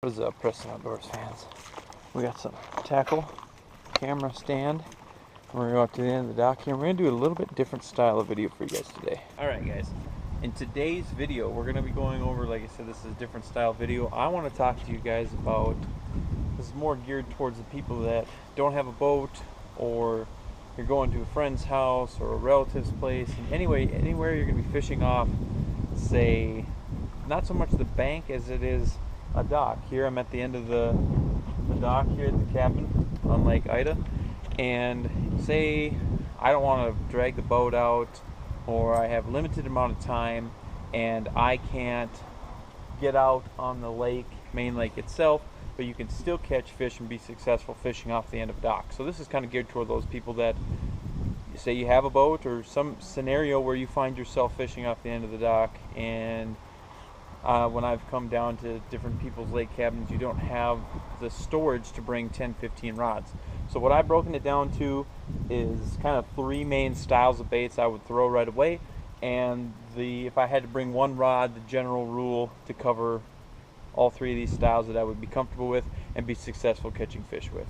What is up, Preston Outdoors fans? We got some tackle, camera stand. We're going to go out to the end of the dock here. We're going to do a little bit different style of video for you guys today. Alright guys, in today's video we're going to be going over, like I said, this is a different style video. I want to talk to you guys about, this is more geared towards the people that don't have a boat, or you're going to a friend's house or a relative's place, and anywhere you're going to be fishing off, say, not so much the bank as it is a dock. Here I'm at the end of the dock here at the cabin on Lake Ida, and say I don't want to drag the boat out, or I have limited amount of time and I can't get out on the lake, main lake itself, but you can still catch fish and be successful fishing off the end of a dock. So this is kind of geared toward those people that say you have a boat or some scenario where you find yourself fishing off the end of the dock, and when I've come down to different people's lake cabins, you don't have the storage to bring 10-15 rods. So what I've broken it down to is kind of three main styles of baits I would throw right away, and if I had to bring one rod, the general rule to cover all three of these styles that I would be comfortable with and be successful catching fish with.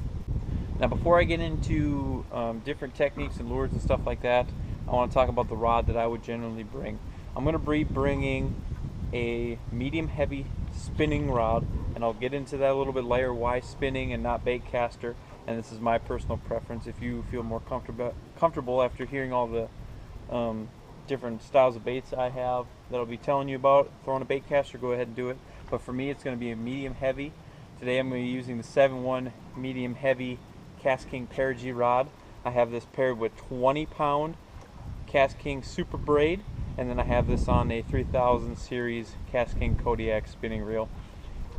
Now before I get into different techniques and lures and stuff like that, I want to talk about the rod that I would generally bring. I'm going to be bringing a medium heavy spinning rod, and I'll get into that a little bit later, why spinning and not bait caster, and this is my personal preference. If you feel more comfortable after hearing all the different styles of baits I have that I'll be telling you about throwing a bait caster, go ahead and do it. But for me, it's going to be a medium heavy. Today I'm going to be using the 7-1 medium heavy KastKing Perigee rod. I have this paired with 20-pound KastKing Super Braid, and then I have this on a 3000 series KastKing Kodiak spinning reel.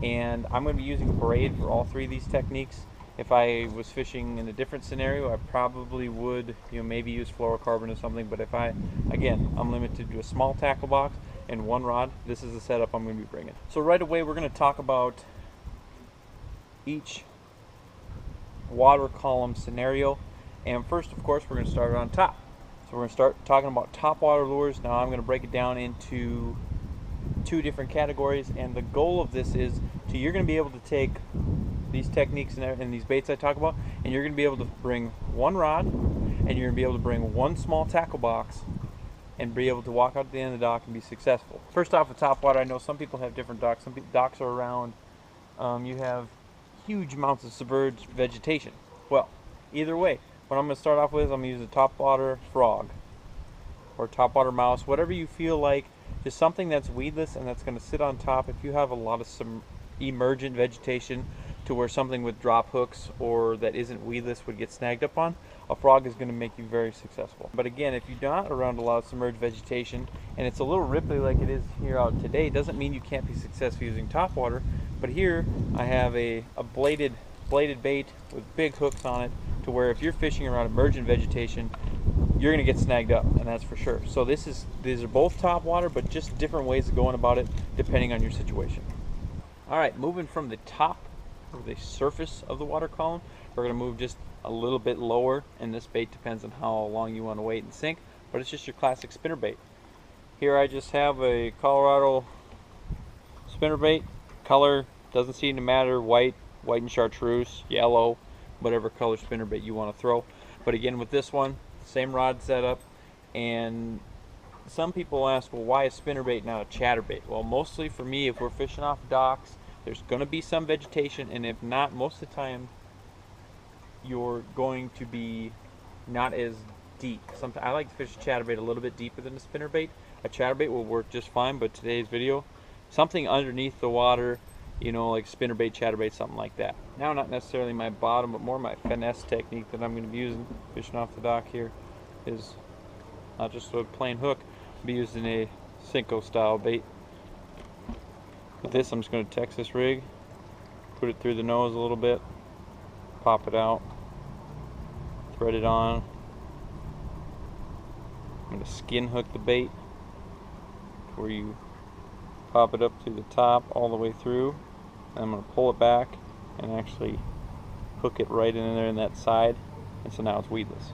And I'm going to be using braid for all three of these techniques. If I was fishing in a different scenario, I probably would, maybe use fluorocarbon or something. But if I'm limited to a small tackle box and one rod, this is the setup I'm going to be bringing. So right away, we're going to talk about each water column scenario. And first, of course, we're going to start on top. So we're going to start talking about topwater lures. Now I'm going to break it down into two different categories, and the goal of this is you're going to be able to take these techniques and these baits I talk about, and you're going to be able to bring one rod, and you're going to be able to bring one small tackle box, and be able to walk out to the end of the dock and be successful. First off, with topwater, I know some people have different docks. Some docks are around, you have huge amounts of submerged vegetation. Well, either way, what I'm going to start off with, I'm going to use a topwater frog or topwater mouse, whatever you feel like, just something that's weedless and that's going to sit on top. If you have a lot of some emergent vegetation to where something with drop hooks or that isn't weedless would get snagged up on, a frog is going to make you very successful. But again, if you're not around a lot of submerged vegetation and it's a little ripply like it is here out today, doesn't mean you can't be successful using topwater. But here I have a bladed bait with big hooks on it, to where if you're fishing around emergent vegetation, you're going to get snagged up, and that's for sure. So these are both topwater, but just different ways of going about it depending on your situation. Alright, moving from the top, or the surface of the water column, we're going to move just a little bit lower, and this bait depends on how long you want to wait and sink, but it's just your classic spinner bait. Here I just have a Colorado spinner bait. Color doesn't seem to matter, white and chartreuse, yellow, whatever color spinner bait you want to throw. But again, with this one, same rod setup. And some people ask, well, why is spinner bait not a chatterbait? Well, mostly for me, if we're fishing off docks, there's going to be some vegetation, and if not, most of the time you're going to be not as deep. Sometimes I like to fish a chatterbait a little bit deeper than a spinner bait. A chatterbait will work just fine, but today's video, something underneath the water, like spinnerbait, chatterbait, something like that. Now, not necessarily my bottom, but more my finesse technique that I'm going to be using fishing off the dock here is not just a plain hook. I'll be using a Senko style bait. With this, I'm just going to Texas rig, put it through the nose a little bit, pop it out, thread it on. I'm going to skin hook the bait where you pop it up to the top all the way through. I'm going to pull it back and actually hook it right in there in that side, and so now it's weedless.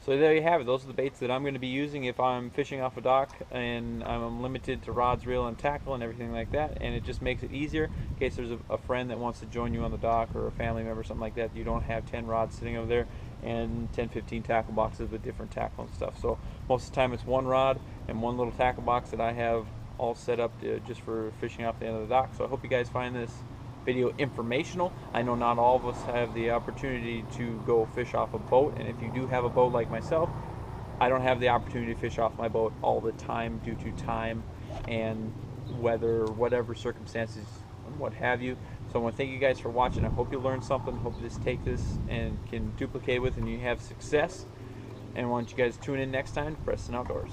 So there you have it. Those are the baits that I'm going to be using if I'm fishing off a dock and I'm limited to rods, reel, and tackle and everything like that. And it just makes it easier in case there's a friend that wants to join you on the dock, or a family member, something like that. You don't have 10 rods sitting over there and 10, 15 tackle boxes with different tackle and stuff. So most of the time it's one rod and one little tackle box that I have all set up just for fishing off the end of the dock. So I hope you guys find this video informational. I know not all of us have the opportunity to go fish off a boat, and if you do have a boat like myself, I don't have the opportunity to fish off my boat all the time due to time and weather, whatever circumstances and what have you. So I want to thank you guys for watching. I hope you learned something. Hope you just take this and can duplicate with and you have success. And I want you guys to tune in next time to Preston Outdoors.